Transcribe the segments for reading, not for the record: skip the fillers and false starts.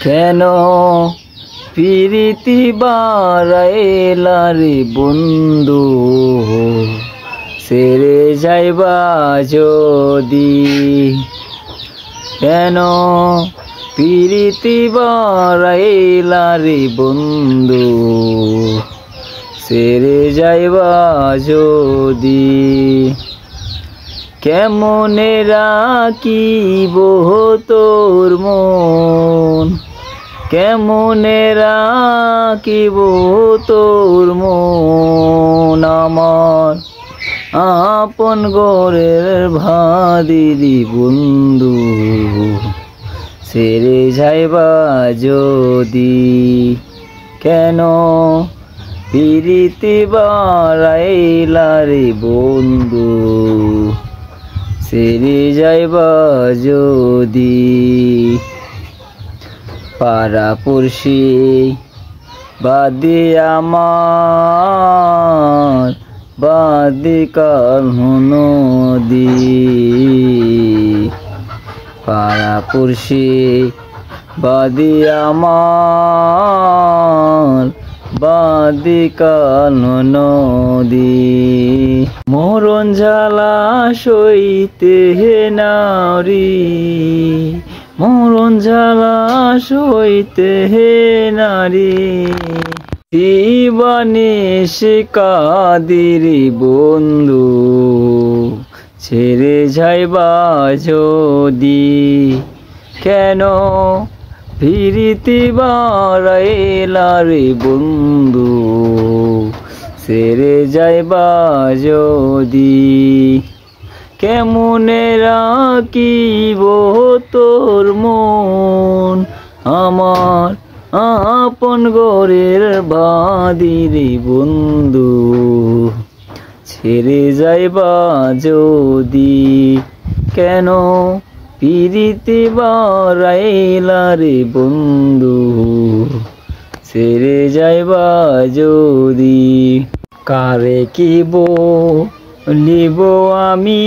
কেন প্রীতি বাড়াইলা রে বন্ধু, ছেড়ে যাইবা যদি। কেন প্রীতি বাড়াইলা রে বন্ধু, ছেড়ে যাইবা যদি। কেমনে রাখিব তোর মন, কেমনে রাখিব তোর মন। আমার আপন ঘরের ভাদিরি বন্ধু, ছেড়ে যাইবা যদি। কেন প্রীতি বাড়াইলা রে বন্ধু, ছেড়ে যাইবা যদি। পাড়াপড়শি বাদে আমার, বাদে কাল নদী। পাড়াপড়শি বাদে আমার, বাদে কাল নদী। মরণ জ্বালা সইতে নারী, মরণ জ্বালা সইতে নারী। জীবনে সে কাদিরি বন্ধু, ছেড়ে যাইবা যদি। কেন প্রীতি বাড়াইলা রে বন্ধু, ছেড়ে যাইবা যদি। কেমনে রাখিব তোর মন, আমার আপন ঘরের বাদিরি বন্ধু, ছেড়ে যাইবা যদি। কেন প্রীতি বাড়াইলা রে বন্ধু, ছেড়ে যাইবা যদি। কারে কি বলিব আমি,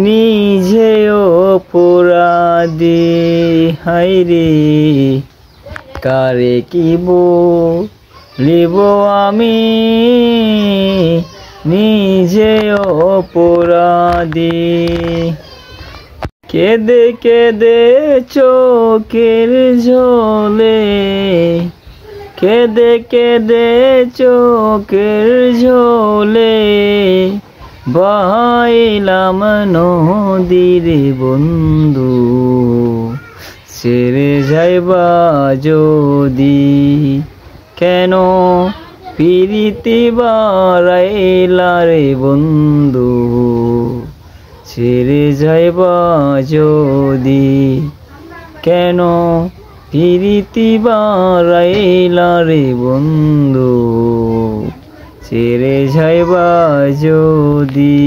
নিজে অপরাধী হায়রে। কারে কি বলিব আমি, নিজে অপরাধী। কেঁদে কেঁদে চোখের জলে, কেঁদে কেঁদে চোখের জলে। বাহাইলাম নদীরে বন্ধু, ছেড়ে যাইবা যদি। কেন প্রীতি বাড়াইলা রে বন্ধু, ছেড়ে যাইবা যদি। কেন প্রীতি বাড়াইলা রে বন্ধু, ছেড়ে যাইবা যদি।